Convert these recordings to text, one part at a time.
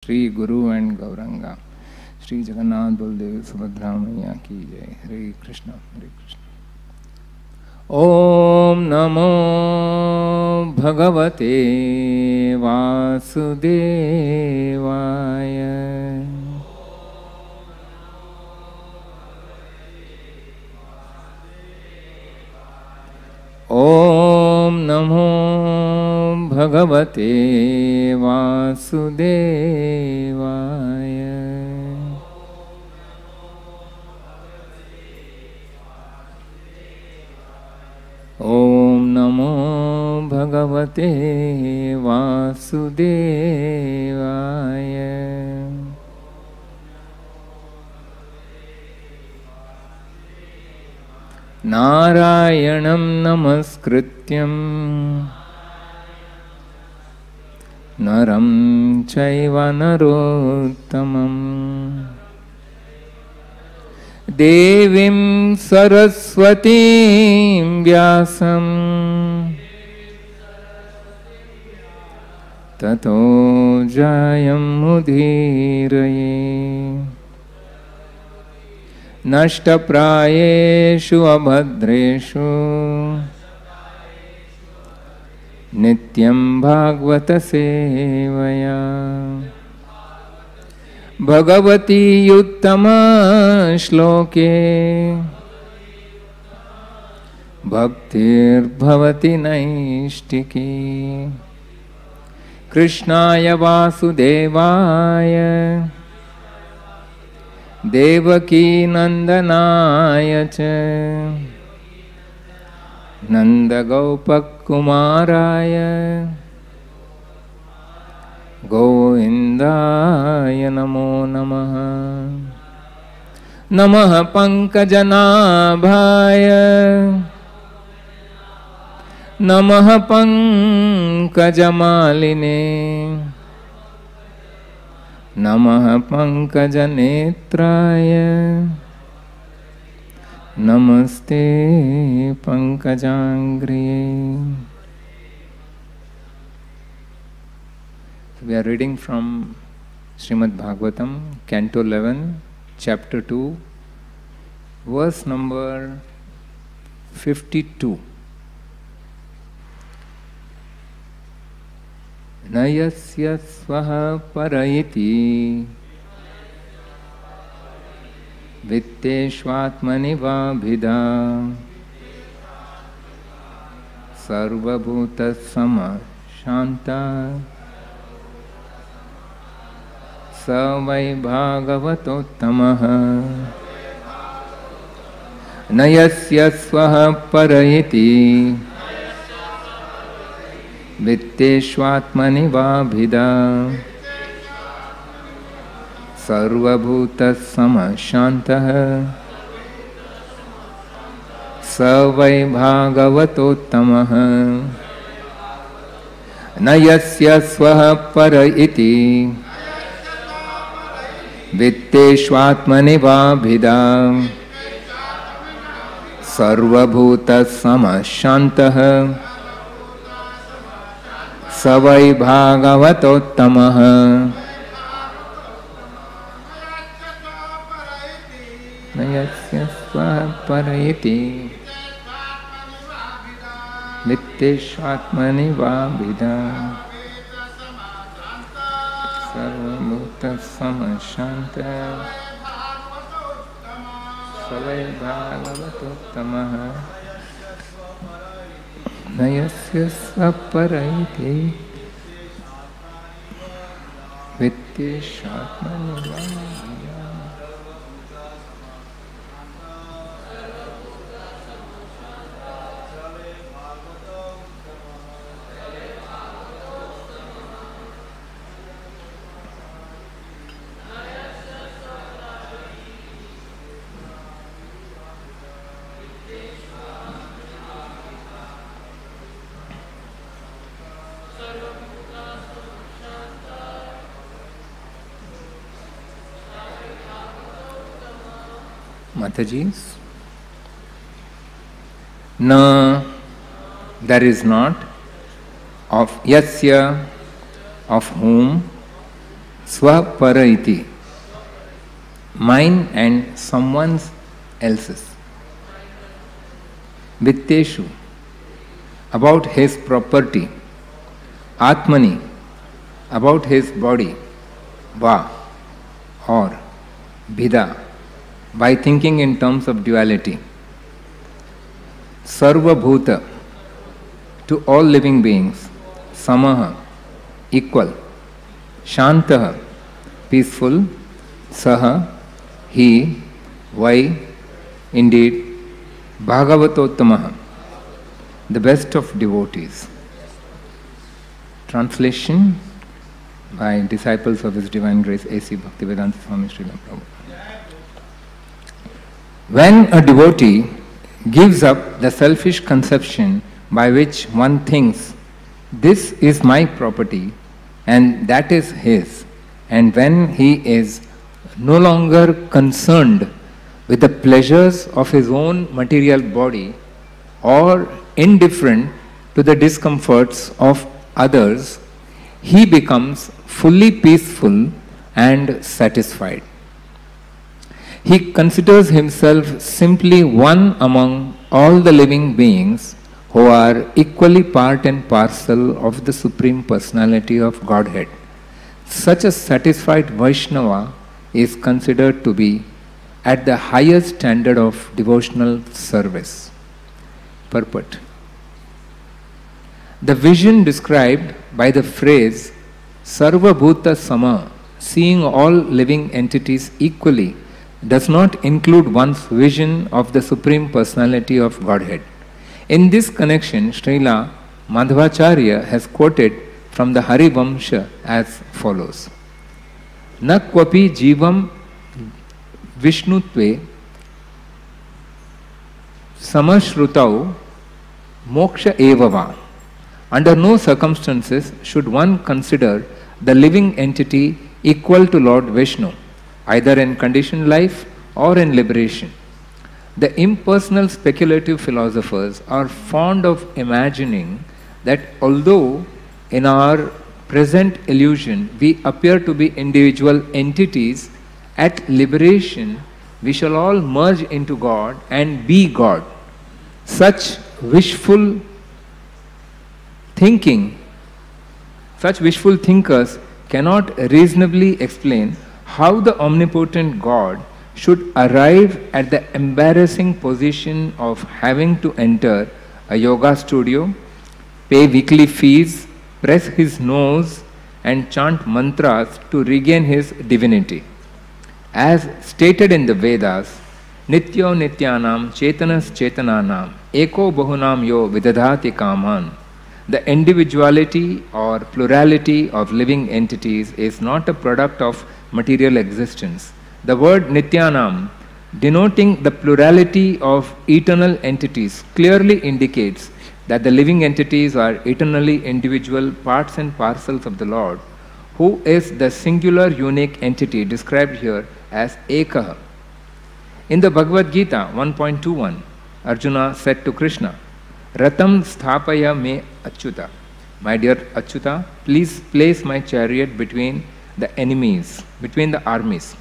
श्री गुरु and Gauranga, Shri Jagannath Baldev Subhadra मैया की जय। हरे कृष्ण हरे कृष्ण। ओम नमो भगवते वासुदेवाय। ओम नमो भगवते वासुदेवाय। ओम नमो भगवते वासुदेवाय। नारायणं नमस्कृत्यं नरं चैव नरोत्तमं देवीं सरस्वतीं व्यासं ततो जयमुदीरये। नष्टप्रायेषु अभद्रेषु नित्यं भागवत सेवया भगवती युक्तमा श्लोके भक्तिर्भवति नैष्टिकी। कृष्णाय वासुदेवाय देवकी नंदनाय च नंदगोपकुमाराय गोविंदाय नमो नमः। नमः पंकजनाभाय नमः पंकजमालिने नमः पंकजनेत्राय नमस्ते पंकजांग्रिये। We are reading from Srimad bhagavatam, Canto 11, Chapter 2, verse number 52. न यस्य स्वः पर इति वित्तेष्वात्मनि वाभिदा सर्वभूतसमशान्ता स वै भागवतोत्तमः। न यस्य स्वः पर इति वित्तेष्वात्मनि वाभिदा सर्वभूतसमशान्तः स वै भागवतोत्तमः। न यस्य स्वः पर इति वित्तेष्वात्मनि वाभिदा सर्वभूतसमशान्तः स वै भागवतोत्तमः। न यस्य स्वः पर इति वित्तेष्वात्मनि वाभिदा सर्वभूतसमशान्तः स वै भागवतोत्तमः। न यस्य स्वः पर इति वित्तेष्वात्मनि वाभिदा। Mataji's. Na, there is not, of yasya, of whom, Swapara iti, mine and someone else's. Vitteshu, about his property. Atmani, about his body. Va, or Bhida, by thinking in terms of duality. Sarva Bhuta, to all living beings. Samaha, equal. Shantaha, peaceful. Saha, he. Vai, indeed. Bhagavatottamaha, the best of devotees. Translation by disciples of His Divine Grace A.C. Bhaktivedanta Swami Srila Prabhu. When a devotee gives up the selfish conception by which one thinks, this is my property and that is his, and when he is no longer concerned with the pleasures of his own material body or indifferent to the discomforts of others, he becomes fully peaceful and satisfied. He considers himself simply one among all the living beings who are equally part and parcel of the Supreme Personality of Godhead. Such a satisfied Vaishnava is considered to be at the highest standard of devotional service. Purport. The vision described by the phrase Sarva Bhuta Sama, seeing all living entities equally, does not include one's vision of the Supreme Personality of Godhead. In this connection, Srila Madhvacharya has quoted from the Hare Vamsha as follows. Na kvapi jivam vishnutve samashrutau moksha evava. Under no circumstances should one consider the living entity equal to Lord Vishnu, either in conditioned life or in liberation. The impersonal speculative philosophers are fond of imagining that although in our present illusion we appear to be individual entities, at liberation we shall all merge into God and be God. Such wishful thinkers cannot reasonably explain how the omnipotent God should arrive at the embarrassing position of having to enter a yoga studio, pay weekly fees, press his nose and chant mantras to regain his divinity. As stated in the Vedas, Nityo Nityanam Chetanas Chetananam Eko Bahunam Yo Vidadhati Kaman. The individuality or plurality of living entities is not a product of material existence. The word Nityanam, denoting the plurality of eternal entities, clearly indicates that the living entities are eternally individual parts and parcels of the Lord, who is the singular unique entity described here as Ekaha. In the Bhagavad Gita 1.21, Arjuna said to Krishna, Ratam sthapaya me achyuta. My dear Achyuta, please place my chariot between the enemies, between the armies.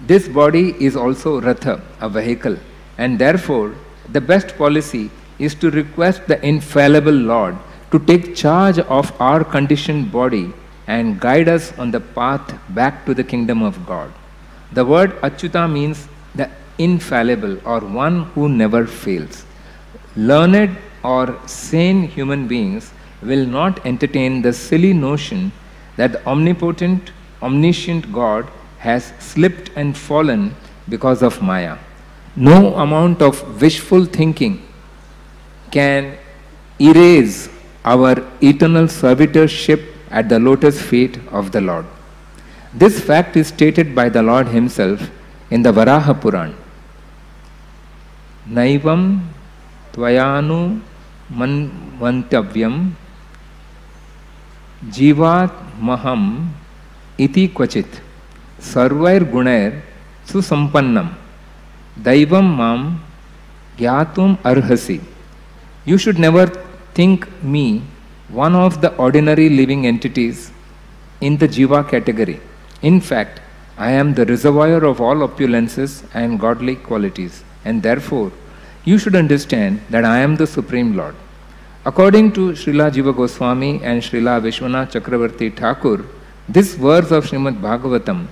This body is also Ratha, a vehicle, and therefore the best policy is to request the infallible Lord to take charge of our conditioned body and guide us on the path back to the kingdom of God. The word Achyuta means the infallible or one who never fails. Learned or sane human beings will not entertain the silly notion that the omnipotent, omniscient God has slipped and fallen because of Maya. No amount of wishful thinking can erase our eternal servitorship at the lotus feet of the Lord. This fact is stated by the Lord himself in the Varaha Puran. Naivam Tvayanu manvantavyam jivat maham iti kvachit sarvair gunair susampannam daivam mam gyatum arhasi. You should never think me one of the ordinary living entities in the Jiva category. In fact, I am the reservoir of all opulences and godly qualities, and therefore you should understand that I am the Supreme Lord. According to Srila Jiva Goswami and Srila Vishwanath Chakravarti Thakur, this verse of Srimad Bhagavatam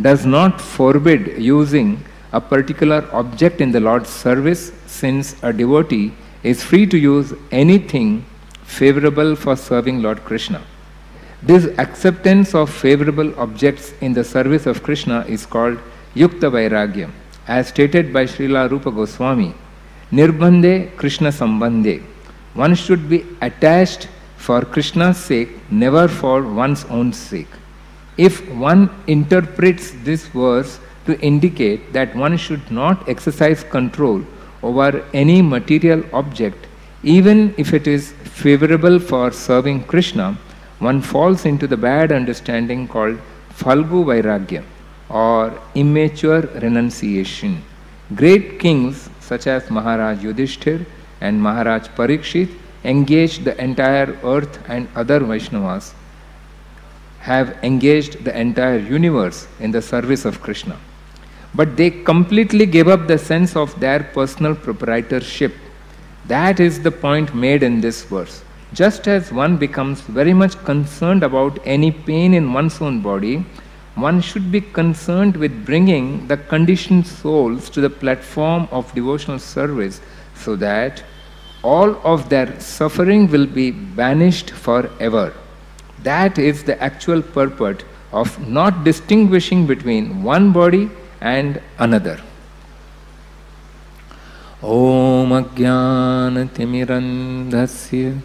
does not forbid using a particular object in the Lord's service, since a devotee is free to use anything favorable for serving Lord Krishna. This acceptance of favorable objects in the service of Krishna is called Yukta Vairagya, as stated by Srila Rupa Goswami. Nirbandhe Krishna Sambandhe. One should be attached for Krishna's sake, never for one's own sake. If one interprets this verse to indicate that one should not exercise control over any material object, even if it is favorable for serving Krishna, one falls into the bad understanding called Phalgu Vairagya, or immature renunciation. Great kings such as Maharaj Yudhishthir and Maharaj Parikshit engaged the entire earth, and other Vaishnavas have engaged the entire universe in the service of Krishna. But they completely gave up the sense of their personal proprietorship. That is the point made in this verse. Just as one becomes very much concerned about any pain in one's own body, one should be concerned with bringing the conditioned souls to the platform of devotional service, so that all of their suffering will be banished forever. That is the actual purport of not distinguishing between one body and another. Om Ajnana Timirandhasya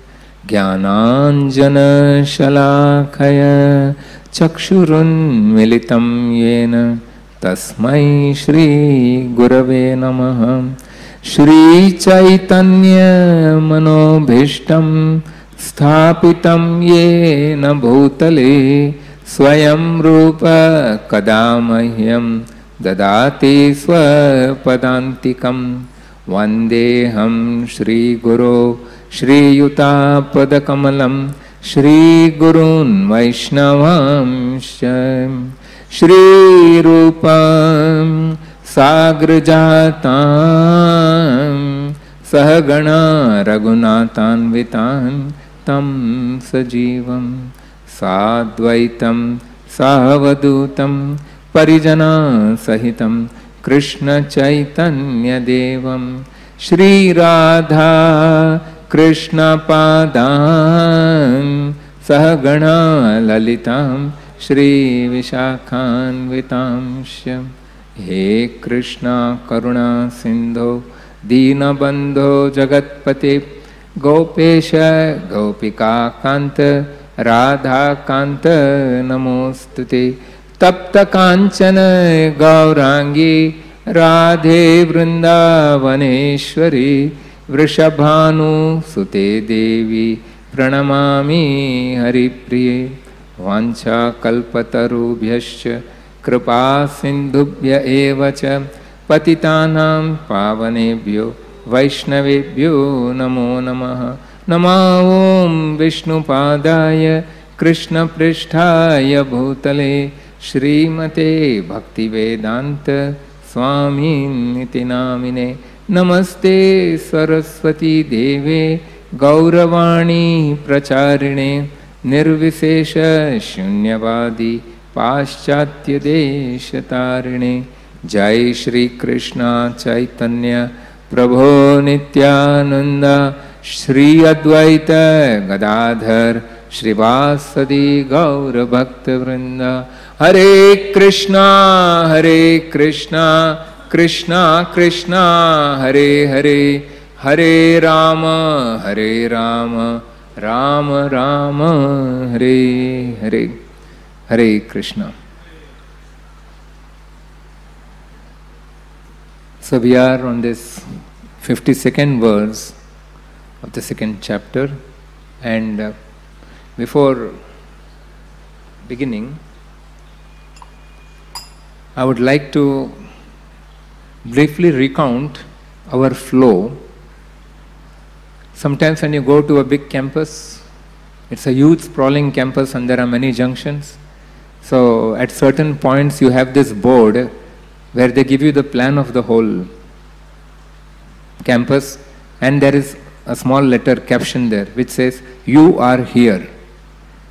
Jnananjana Shalakaya Chakshurun Militam Yena Tasmai Shri Gurave Namaha. Shri Chaitanya Manobhishtam Sthapitam Yena Bhutale Swayam Rupa Kadamahyam Dadati Swapadantikam. Vandeham Shri Guru Shri Yuta Padakamalam Shri Gurun Vaishnavam Shri Rupam Sagrajatam Sahagana Raghunathanvitan Tam Sajivam Sadvaitam Sahavadutam Parijana Sahitam Krishna Chaitanya Devam Shri Radha Krishna Padam Sahagana Lalitam Shri Vishakhanvitam Shyam. He Krishna Karuna Sindho Deenabandho Jagatpate Gopesha Gopika Kanta Radha Kanta Namostute Tapta Kanchana Gaurangi Radhe Vrindavaneshwari Vrishabhanu Sute Devi Pranamami Haripriye. Vancha Kalpatarubhyascha Kripa Sindhubhya Evacha Patitanam Pavanebhyo Vaishnavebhyo Namo Namaha. Nama Om Vishnu Padaya Krishna Pristhaya Bhutale Srimate Bhaktivedanta Swami Niti Namine. Namaste Saraswati Deve Gauravani Pracharine Nirvishesha Shunyavadi Paschatya Deshatarine. Jai Shri Krishna Chaitanya Prabhu Nityananda Shri Advaita Gadadhar Shrivasadi Gaura Bhakta Vrinda. Hare Krishna Krishna Krishna Hare Hare Hare Rama Rama Rama Hare Hare. Hare Krishna. So we are on this 52nd verse of the second chapter, and before beginning, I would like to briefly recount our flow. Sometimes when you go to a big campus, it's a huge sprawling campus and there are many junctions. So at certain points you have this board where they give you the plan of the whole campus, and there is a small letter caption there which says, "You are here."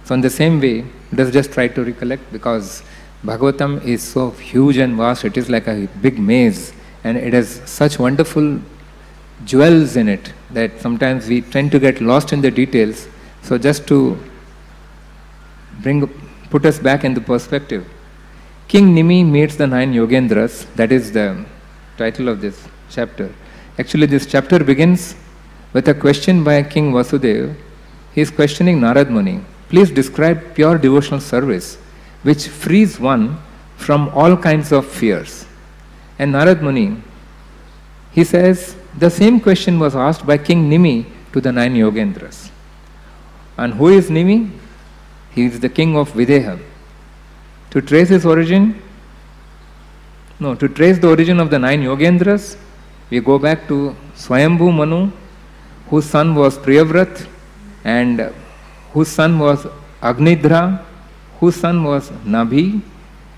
So in the same way, let's just try to recollect, because Bhagavatam is so huge and vast, it is like a big maze, and it has such wonderful jewels in it that sometimes we tend to get lost in the details. So just to put us back in the perspective, King Nimi meets the 9 Yogendras. That is the title of this chapter. Actually, this chapter begins with a question by King Vasudeva. He is questioning Narad Muni. Please describe pure devotional service which frees one from all kinds of fears. And Narad Muni, he says, the same question was asked by King Nimi to the 9 Yogendras. And who is Nimi? He is the king of Videha. To trace his origin? No, to trace the origin of the 9 Yogendras, we go back to Swayambhu Manu, whose son was Priyavrat, and whose son was Agnidra, whose son was Nabhi,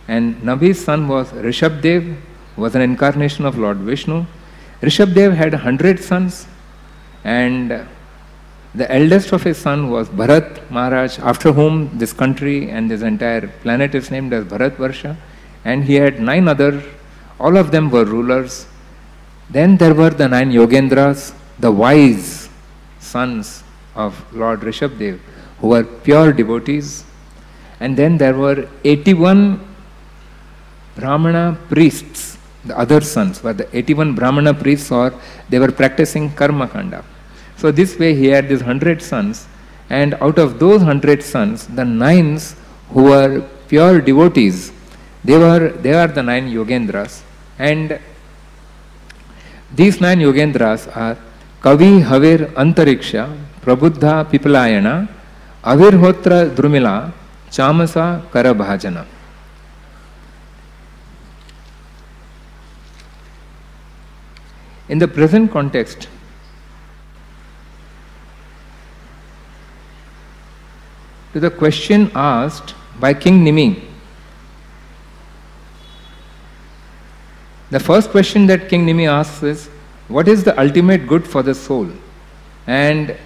and Nabhi's son was Rishabdev, was an incarnation of Lord Vishnu. Rishabdev had 100 sons, and the eldest of his son was Bharat Maharaj, after whom this country and this entire planet is named as Bharatvarsha, and he had 9 other, all of them were rulers. Then there were the 9 Yogendras, the wise sons of Lord Rishabdev, who were pure devotees. And then there were 81 Brahmana priests. The other sons were the 81 Brahmana priests, or they were practicing Karma Kanda. So this way he had these 100 sons, and out of those 100 sons, the 9s who were pure devotees, they are the 9 Yogendras. And these 9 Yogendras are Kavi Havir Antariksha, Prabuddha Pipalayana, Avirhotra Drumila, Chamasa Karabhajana. In the present context, to the question asked by King Nimi, the first question that King Nimi asks is, what is the ultimate good for the soul? And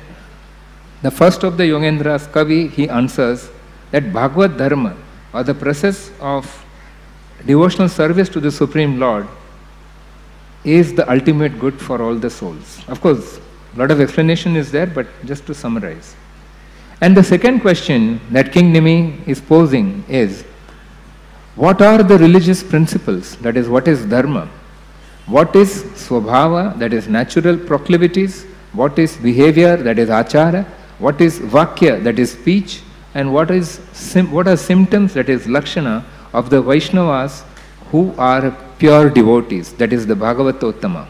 the first of the Yogendras, Kavi, he answers that Bhagavad Dharma, or the process of devotional service to the Supreme Lord, is the ultimate good for all the souls. Of course, a lot of explanation is there, but just to summarize. And the second question that King Nimi is posing is, what are the religious principles? That is, what is Dharma? What is Swabhava? That is, natural proclivities. What is behavior? That is, Achara. What is Vakya? That is, speech. And what are symptoms? That is, Lakshana of the Vaishnavas who are pure devotees. That is, the Bhagavatottama,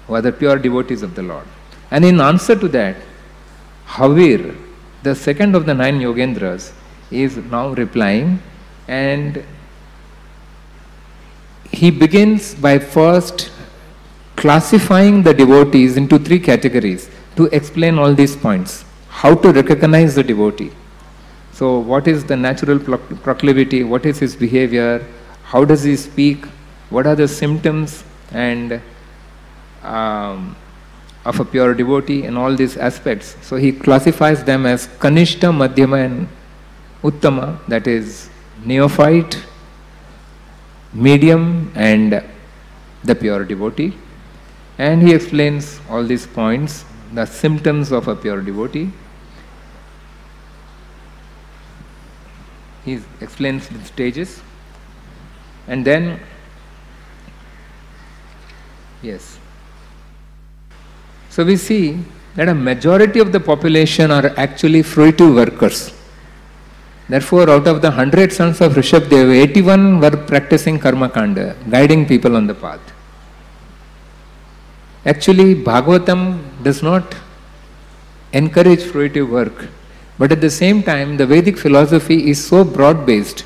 who are the pure devotees of the Lord. And in answer to that, Havir, the second of the 9 Yogendras, is now replying, and he begins by first classifying the devotees into 3 categories to explain all these points. How to recognize the devotee. So what is the natural proclivity, what is his behavior, how does he speak, what are the symptoms and of a pure devotee, and all these aspects. So he classifies them as Kanishta, Madhyama and Uttama, that is neophyte, medium and the pure devotee. And he explains all these points, the symptoms of a pure devotee. He explains the stages. And then, yes. So we see that a majority of the population are actually fruitive workers. Therefore, out of the 100 sons of Rishabdev, 81 were practicing Karma Kanda, guiding people on the path. Actually, Bhagavatam does not encourage fruitive work, but at the same time, the Vedic philosophy is so broad-based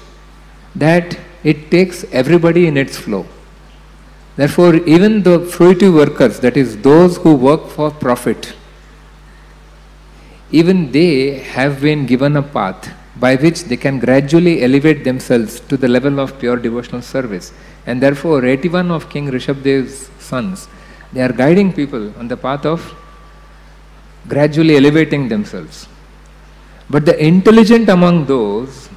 that it takes everybody in its flow. Therefore, even the fruitive workers, that is, those who work for profit, even they have been given a path by which they can gradually elevate themselves to the level of pure devotional service. And therefore, 81 of King Rishabhadev's sons, they are guiding people on the path of gradually elevating themselves. But the intelligent among those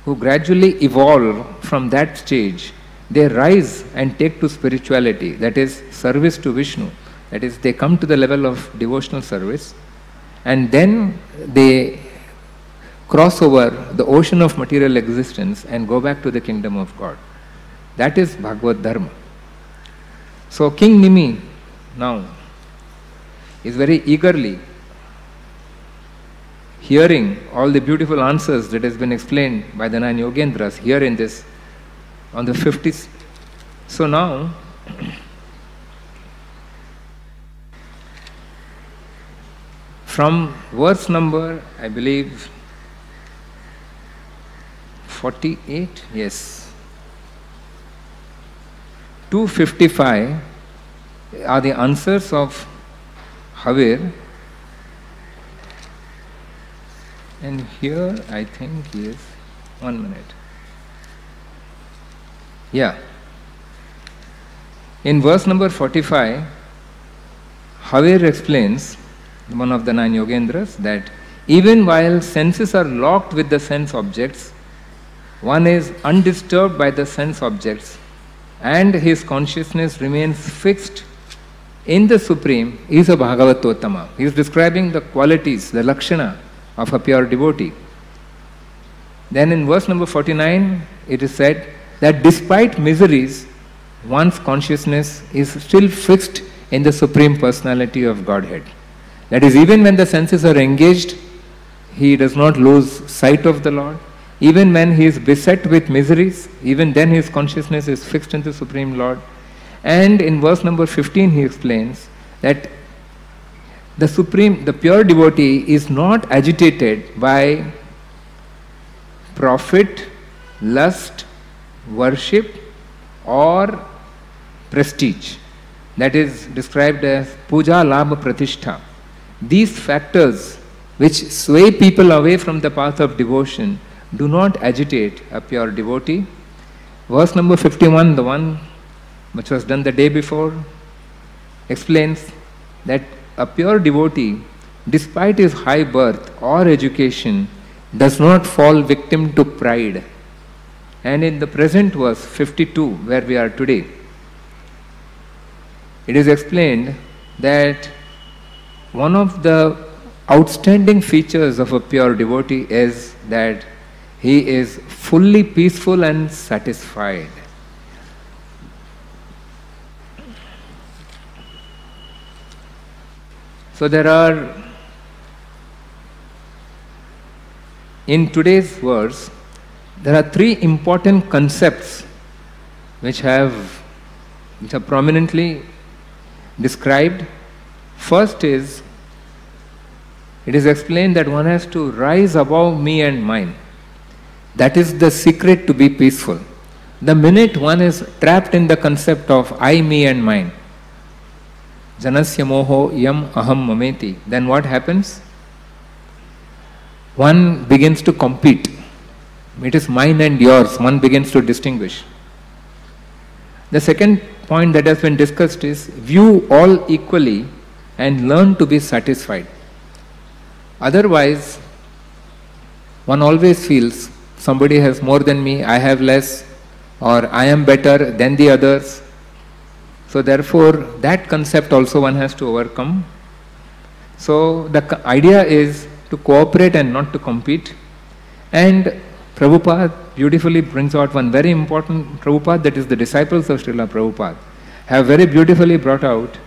who gradually evolve from that stage, they rise and take to spirituality, that is service to Vishnu. That is, they come to the level of devotional service, and then they cross over the ocean of material existence and go back to the kingdom of God. That is Bhagavad Dharma. So King Nimi now is very eagerly hearing all the beautiful answers that has been explained by the 9 Yogendras here in this, on the 50s. So now, from verse number, I believe, 48, yes, 255 are the answers of Hare. And here I think is, 1 minute. Yeah. In verse number 45, Hare explains, one of the 9 Yogendras, that even while senses are locked with the sense objects, one is undisturbed by the sense objects and his consciousness remains fixed in the Supreme. He is a Bhagavatottama. He is describing the qualities, the lakshana of a pure devotee. Then in verse number 49, it is said that despite miseries, one's consciousness is still fixed in the Supreme Personality of Godhead. That is, even when the senses are engaged, he does not lose sight of the Lord. Even when he is beset with miseries, even then his consciousness is fixed in the Supreme Lord. And in verse number 15 he explains that the pure devotee is not agitated by profit, lust, worship or prestige. That is described as puja, labha, pratishtha. These factors which sway people away from the path of devotion do not agitate a pure devotee. Verse number 51, the one which was done the day before, explains that a pure devotee, despite his high birth or education, does not fall victim to pride. And in the present verse 52, where we are today, it is explained that one of the outstanding features of a pure devotee is that he is fully peaceful and satisfied. So there are, in today's verse, there are 3 important concepts which are prominently described. First is, it is explained that one has to rise above me and mine. That is the secret to be peaceful. The minute one is trapped in the concept of I, me and mine, janasya moho yam aham mameti, then what happens? One begins to compete. It is mine and yours. One begins to distinguish. The second point that has been discussed is view all equally and learn to be satisfied. Otherwise, one always feels somebody has more than me, I have less, or I am better than the others. So therefore, that concept also one has to overcome. So the idea is to cooperate and not to compete. And Prabhupada beautifully brings out one very important, Prabhupada, that is the disciples of Srila Prabhupada, have very beautifully brought out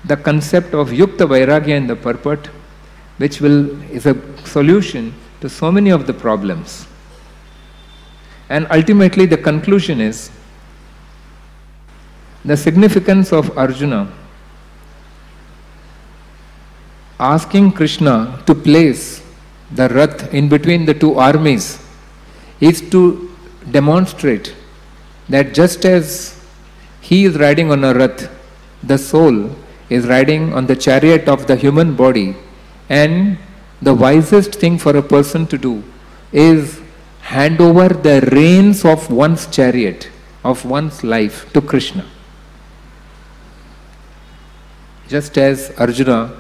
the concept of Yukta, Vairagya in the purport, which is a solution to so many of the problems. And ultimately the conclusion is the significance of Arjuna asking Krishna to place the Rath in between the 2 armies is to demonstrate that just as he is riding on a Rath, the soul is riding on the chariot of the human body, and the wisest thing for a person to do is hand over the reins of one's chariot, of one's life to Krishna. Just as Arjuna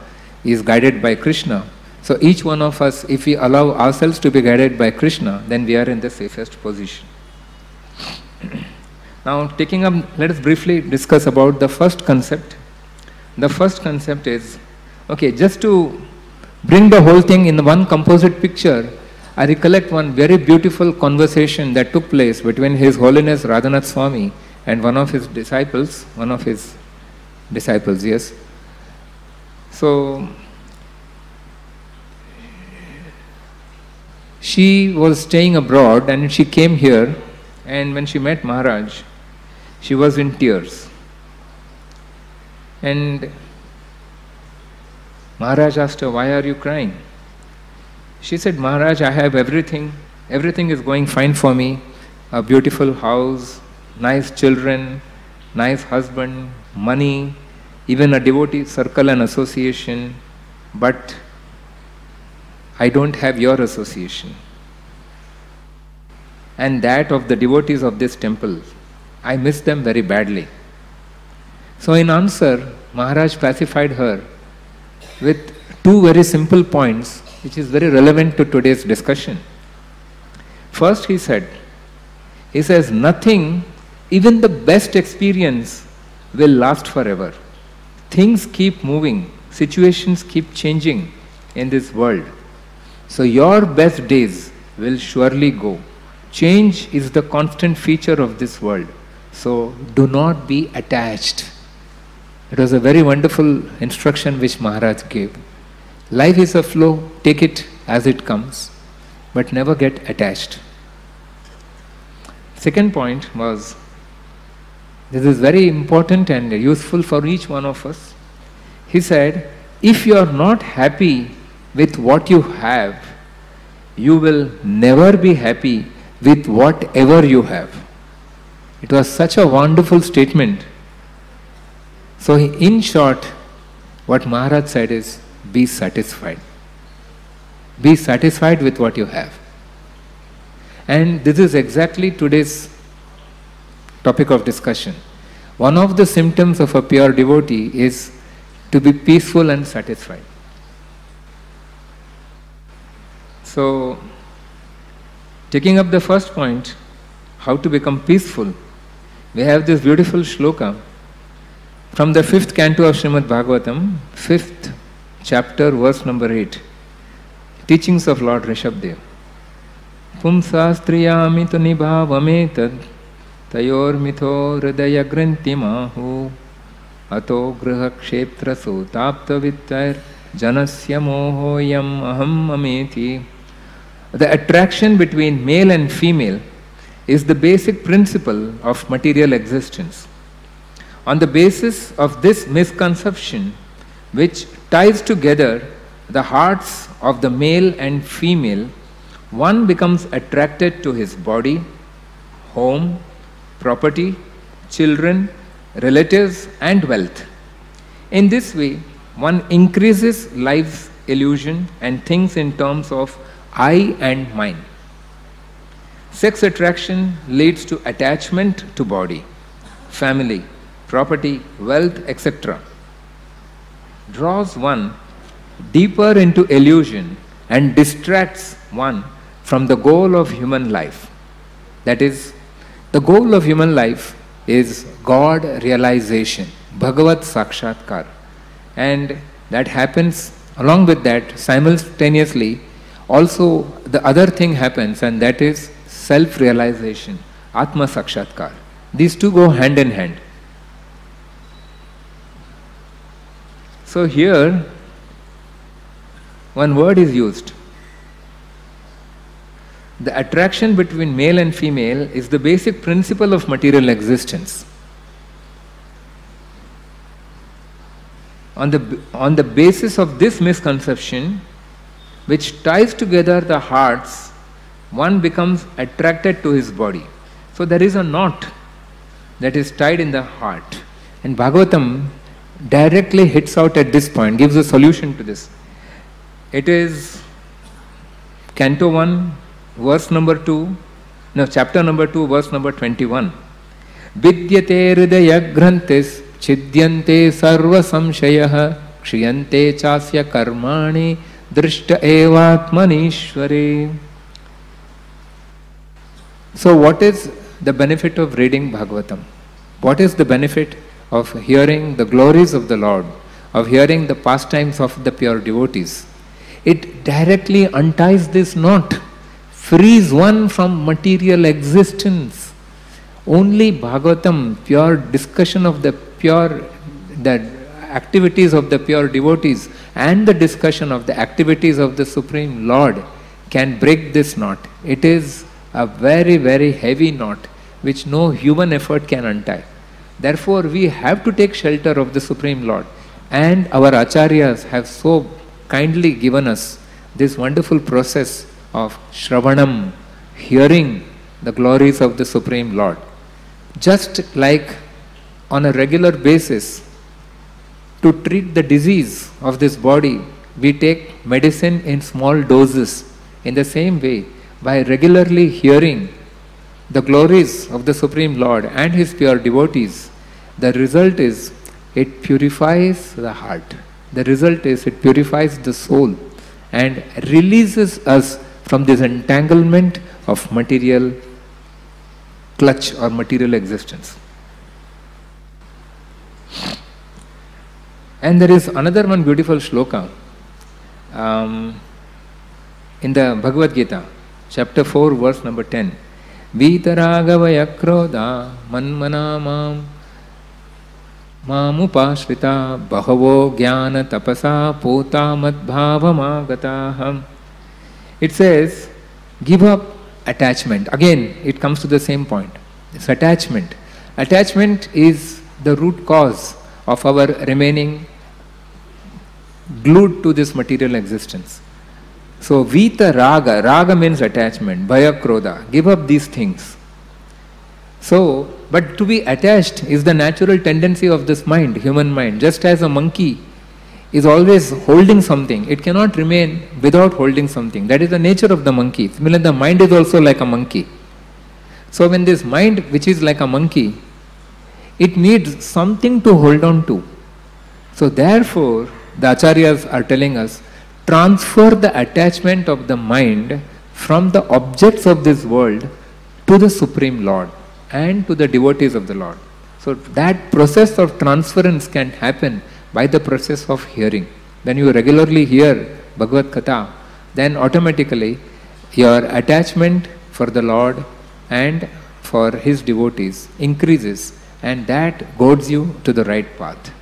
is guided by Krishna, so each one of us, if we allow ourselves to be guided by Krishna, then we are in the safest position. Now, taking up, let us briefly discuss about the first concept. The first concept is, okay, just to bring the whole thing in one composite picture, I recollect one very beautiful conversation that took place between His Holiness Radhanath Swami and one of his disciples, yes. So, she was staying abroad and she came here, and when she met Maharaj, she was in tears. And Maharaj asked her, "Why are you crying?" She said, "Maharaj, I have everything. Everything is going fine for me. A beautiful house, nice children, nice husband, money, even a devotee circle and association. But I don't have your association. And that of the devotees of this temple. I miss them very badly." So in answer, Maharaj pacified her with two very simple points, which is very relevant to today's discussion. First, he says, nothing, even the best experience, will last forever. Things keep moving, situations keep changing in this world. So your best days will surely go. Change is the constant feature of this world. So do not be attached. It was a very wonderful instruction which Maharaj gave. Life is a flow, take it as it comes, but never get attached. Second point was, this is very important and useful for each one of us. He said, if you are not happy with what you have, you will never be happy with whatever you have. It was such a wonderful statement. So in short, what Maharaj said is, be satisfied. Be satisfied with what you have. And this is exactly today's topic of discussion. One of the symptoms of a pure devotee is to be peaceful and satisfied. So, taking up the first point, how to become peaceful, we have this beautiful shloka from the 5th canto of Srimad Bhagavatam, 5th chapter, verse number 8. Teachings of Lord Rishabhdev. Pumsastriyami tu nibhavametad tayor mitho hridaya grantimahu ato griha kshetra sotapta vittair janasya mohoyam aham ameti. The attraction between male and female is the basic principle of material existence. On the basis of this misconception, which ties together the hearts of the male and female, one becomes attracted to his body, home, property, children, relatives, and wealth. In this way, one increases life's illusion and thinks in terms of I and mine. Sex attraction leads to attachment to body, family, property, wealth, etc. Draws one deeper into illusion and distracts one from the goal of human life. That is, the goal of human life is God realization, Bhagavat Sakshatkar. And that happens, along with that, simultaneously, also the other thing happens, and that is self-realization, Atma Sakshatkar. These two go hand in hand. So here, one word is used. The attraction between male and female is the basic principle of material existence. On the basis of this misconception, which ties together the hearts, one becomes attracted to his body. So there is a knot that is tied in the heart. And Bhagavatam directly hits out at this point, gives a solution to this. It is Canto 1, verse number 2, no, chapter number 2, verse number 21. Vidyate hridaya grantis chidyante sarva samshayah kshiyante chasya karmani drishta evatmanishware. So what is the benefit of reading Bhagavatam? What is the benefit of hearing the glories of the Lord, of hearing the pastimes of the pure devotees? It directly unties this knot, frees one from material existence. Only Bhagavatam, pure discussion of the activities of the pure devotees and the discussion of the activities of the Supreme Lord can break this knot. It is a very, very heavy knot which no human effort can untie. Therefore, we have to take shelter of the Supreme Lord. And our acharyas have so kindly given us this wonderful process of Shravanam, hearing the glories of the Supreme Lord. Just like on a regular basis, to treat the disease of this body, we take medicine in small doses. In the same way, by regularly hearing the glories of the Supreme Lord and His pure devotees, the result is it purifies the heart. The result is it purifies the soul and releases us from this entanglement of material clutch or material existence. And there is another one beautiful shloka in the Bhagavad Gita, chapter 4, verse number 10. Vitaragavaya krodha manmana mamupashrita bahavo jnana tapasa pota madbhavamagataha. It says, give up attachment. Again, it comes to the same point. It's attachment. Attachment is the root cause of our remaining glued to this material existence. So, Vita Raga, Raga means attachment, Bhaya Krodha, give up these things. So, but to be attached is the natural tendency of this mind, human mind. Just as a monkey is always holding something, it cannot remain without holding something. That is the nature of the monkey. Similarly, the mind is also like a monkey. So, when this mind, which is like a monkey, it needs something to hold on to. So, therefore, the acharyas are telling us, transfer the attachment of the mind from the objects of this world to the Supreme Lord and to the devotees of the Lord. So that process of transference can happen by the process of hearing. When you regularly hear Bhagavad Katha, then automatically your attachment for the Lord and for His devotees increases, and that guides you to the right path.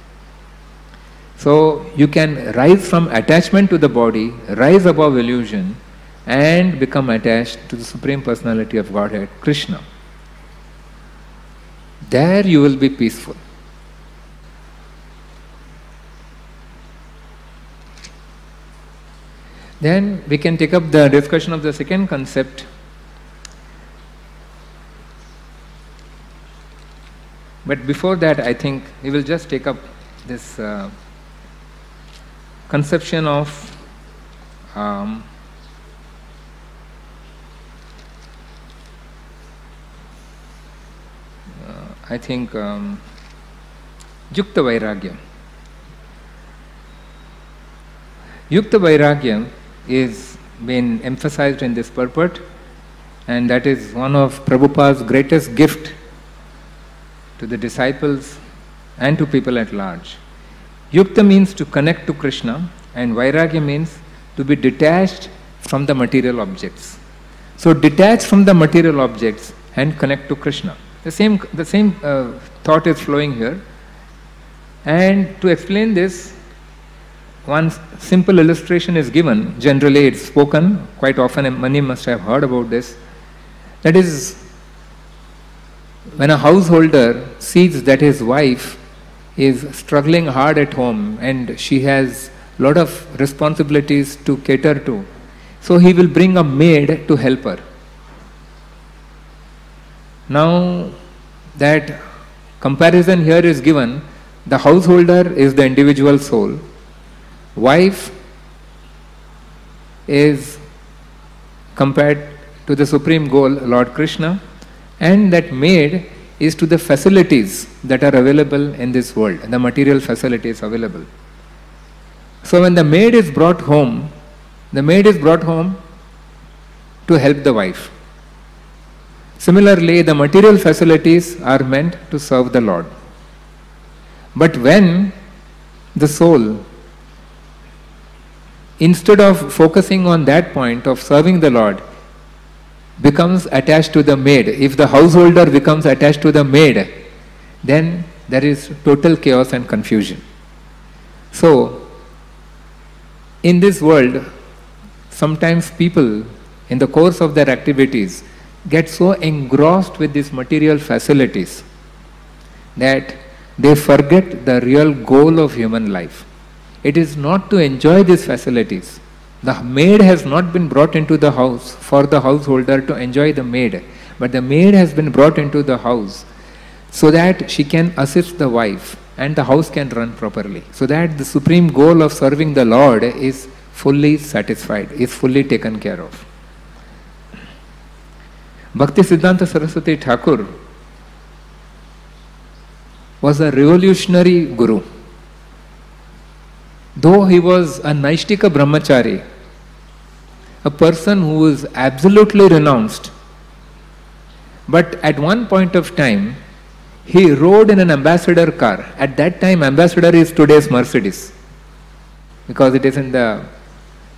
So you can rise from attachment to the body, rise above illusion, and become attached to the Supreme Personality of Godhead, Krishna. There you will be peaceful. Then we can take up the discussion of the second concept. But before that, I think we will just take up this conception of I think Yukta Vairagya. Yukta Vairagya is been emphasized in this purport, and that is one of Prabhupada's greatest gift to the disciples and to people at large. Yukta means to connect to Krishna, and Vairagya means to be detached from the material objects. So detach from the material objects and connect to Krishna. The same thought is flowing here. And to explain this, one simple illustration is given. Generally it's spoken quite often, and many must have heard about this. That is, when a householder sees that his wife is struggling hard at home and she has a lot of responsibilities to cater to, so he will bring a maid to help her. Now that comparison here is given, the householder is the individual soul, wife is compared to the supreme goal, Lord Krishna, and that maid is to the facilities that are available in this world, the material facilities available. So when the maid is brought home to help the wife. Similarly, the material facilities are meant to serve the Lord. But when the soul, instead of focusing on that point of serving the Lord, becomes attached to the maid, if the householder becomes attached to the maid, then there is total chaos and confusion. So, in this world, sometimes people, in the course of their activities, get so engrossed with these material facilities that they forget the real goal of human life. It is not to enjoy these facilities. The maid has not been brought into the house for the householder to enjoy the maid, but the maid has been brought into the house so that she can assist the wife and the house can run properly, so that the supreme goal of serving the Lord is fully satisfied, is fully taken care of. Bhakti Siddhanta Saraswati Thakur was a revolutionary guru. Though he was a Naishtika Brahmachari, a person who was absolutely renounced, but at one point of time, he rode in an ambassador car. At that time, ambassador is today's Mercedes, because it is in the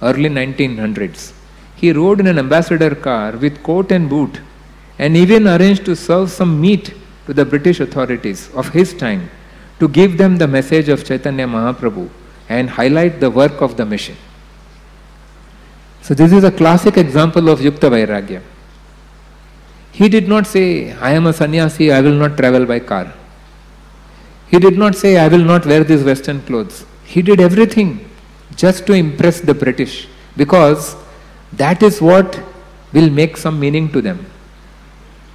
early 1900s. He rode in an ambassador car with coat and boot, and even arranged to serve some meat to the British authorities of his time to give them the message of Chaitanya Mahaprabhu and highlight the work of the mission. So this is a classic example of Yukta Vairagya. He did not say, I am a sannyasi, I will not travel by car. He did not say, I will not wear these Western clothes. He did everything just to impress the British, because that is what will make some meaning to them.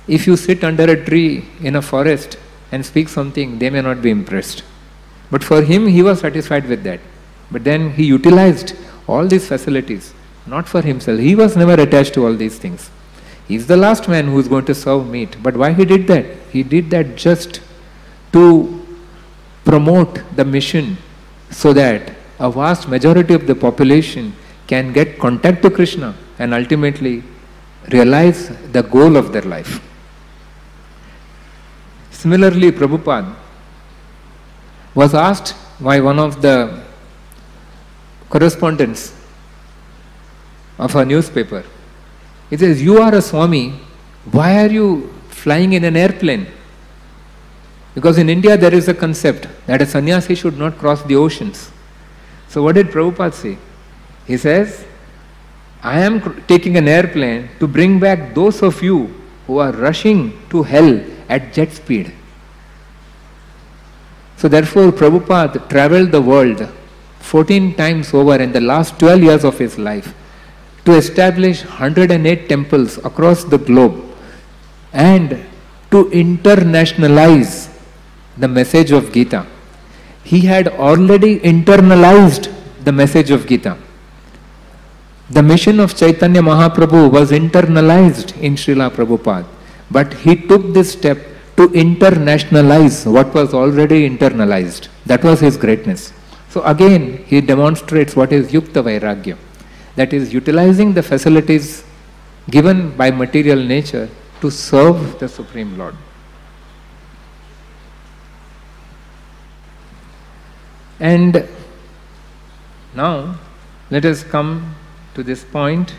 If you sit under a tree in a forest and speak something, they may not be impressed. But for him, he was satisfied with that. But then he utilized all these facilities, not for himself. He was never attached to all these things. He is the last man who is going to serve meat. But why he did that? He did that just to promote the mission, so that a vast majority of the population can get contact to Krishna and ultimately realize the goal of their life. Similarly, Prabhupada was asked by one of the correspondents of a newspaper. He says, you are a Swami, why are you flying in an airplane? Because in India there is a concept that a sannyasi should not cross the oceans. So what did Prabhupada say? He says, I am taking an airplane to bring back those of you who are rushing to hell at jet speed. So therefore Prabhupada travelled the world 14 times over in the last 12 years of his life to establish 108 temples across the globe and to internationalize the message of Gita. He had already internalized the message of Gita. The mission of Chaitanya Mahaprabhu was internalized in Srila Prabhupada, but he took this step to internationalize what was already internalized. That was his greatness. So again, he demonstrates what is Yukta Vairagya. That is, utilizing the facilities given by material nature to serve the Supreme Lord. And now, let us come to this point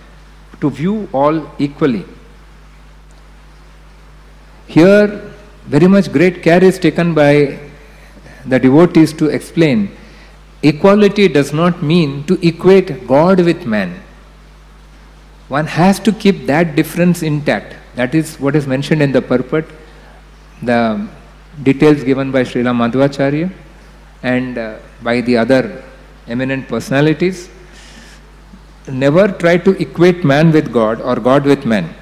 to view all equally. Here, very much great care is taken by the devotees to explain equality does not mean to equate God with man. One has to keep that difference intact. That is what is mentioned in the purport, the details given by Srila Madhvacharya and by the other eminent personalities. Never try to equate man with God or God with man.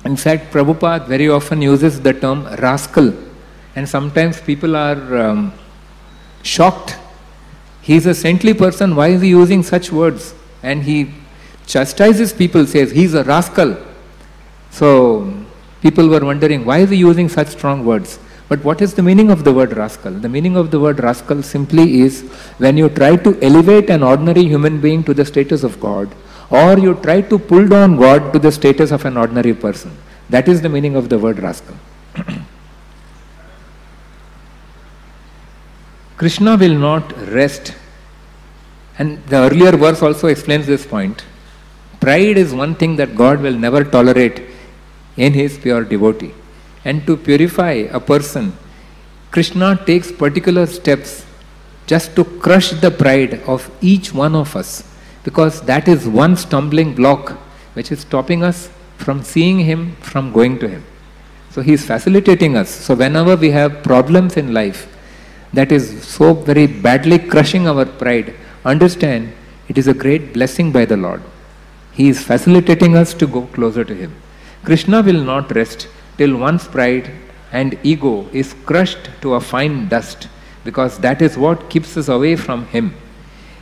In fact, Prabhupada very often uses the term rascal, and sometimes people are shocked. He is a saintly person, why is he using such words? And he chastises people, says he is a rascal. So people were wondering, why is he using such strong words? But what is the meaning of the word rascal? The meaning of the word rascal simply is when you try to elevate an ordinary human being to the status of God, or you try to pull down God to the status of an ordinary person. That is the meaning of the word rascal. Krishna will not rest. And the earlier verse also explains this point. Pride is one thing that God will never tolerate in his pure devotee. And to purify a person, Krishna takes particular steps just to crush the pride of each one of us, because that is one stumbling block which is stopping us from seeing him, from going to him. So he is facilitating us. So whenever we have problems in life that is so very badly crushing our pride, understand it is a great blessing by the Lord. He is facilitating us to go closer to him. Krishna will not rest till one's pride and ego is crushed to a fine dust, because that is what keeps us away from him.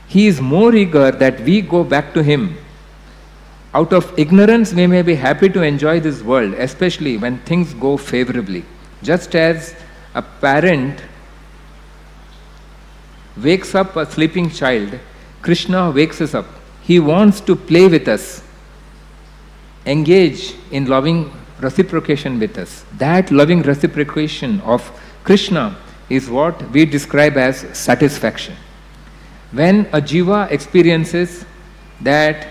He is more eager that we go back to him. Out of ignorance, we may be happy to enjoy this world, especially when things go favorably. Just as a parent wakes up a sleeping child, Krishna wakes us up. He wants to play with us, engage in loving reciprocation with us. That loving reciprocation of Krishna is what we describe as satisfaction. When a jiva experiences that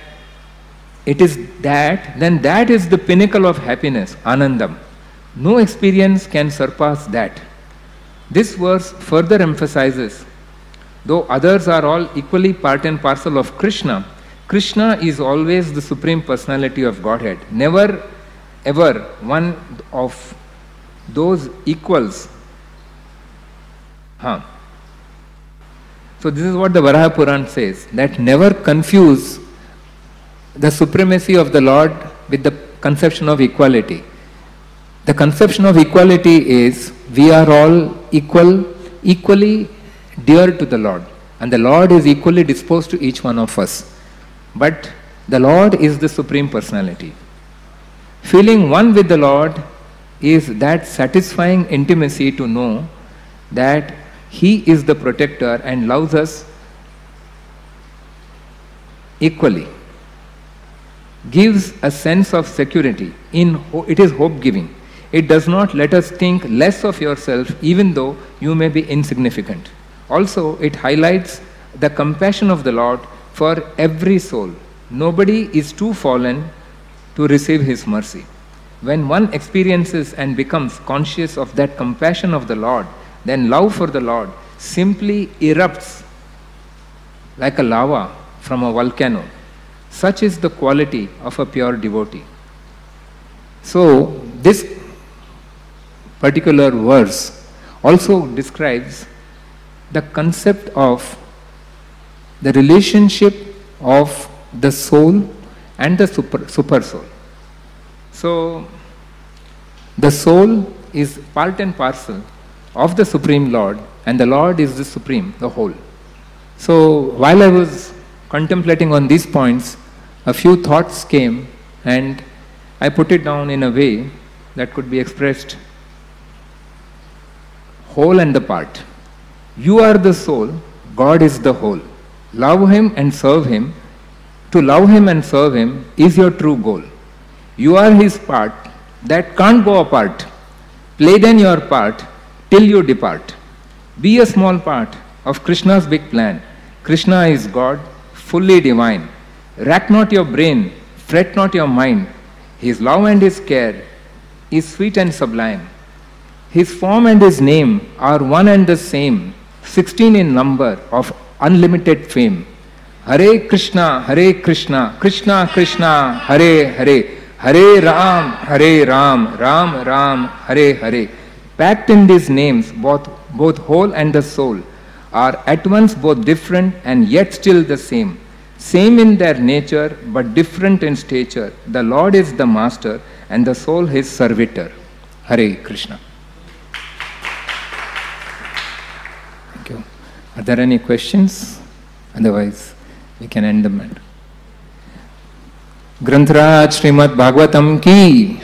it is that, then that is the pinnacle of happiness, anandam. No experience can surpass that. This verse further emphasizes, though others are all equally part and parcel of Krishna, Krishna is always the Supreme Personality of Godhead. Never ever one of those equals. So this is what the Varaha Puran says, that never confuse the supremacy of the Lord with the conception of equality. The conception of equality is we are all equally dear to the Lord, and the Lord is equally disposed to each one of us. But the Lord is the Supreme Personality. Feeling one with the Lord is that satisfying intimacy to know that He is the protector and loves us equally. Gives a sense of security. It is hope-giving. It does not let us think less of yourself even though you may be insignificant. Also, it highlights the compassion of the Lord for every soul. Nobody is too fallen to receive His mercy. When one experiences and becomes conscious of that compassion of the Lord, then love for the Lord simply erupts like a lava from a volcano. Such is the quality of a pure devotee. So, this particular verse also describes the concept of the relationship of the soul and the super soul. So, the soul is part and parcel of the Supreme Lord, and the Lord is the Supreme, the whole. So, while I was contemplating on these points, a few thoughts came and I put it down in a way that could be expressed whole and the part. You are the soul, God is the whole. Love Him and serve Him. To love Him and serve Him is your true goal. You are His part that can't go apart. Play then your part till you depart. Be a small part of Krishna's big plan. Krishna is God, fully divine. Rack not your brain, fret not your mind. His love and His care is sweet and sublime. His form and His name are one and the same, 16 in number, of unlimited fame. Hare Krishna, Krishna Krishna, Hare Hare, Hare Ram, Ram Ram, Hare Hare. Packed in these names, both whole and the soul are at once both different and yet still the same. Same in their nature, but different in stature. The Lord is the master and the soul His servitor. Hare Krishna. Thank you. Are there any questions? Otherwise, we can end the matter. Granthiraj Srimad bhagavatam ki.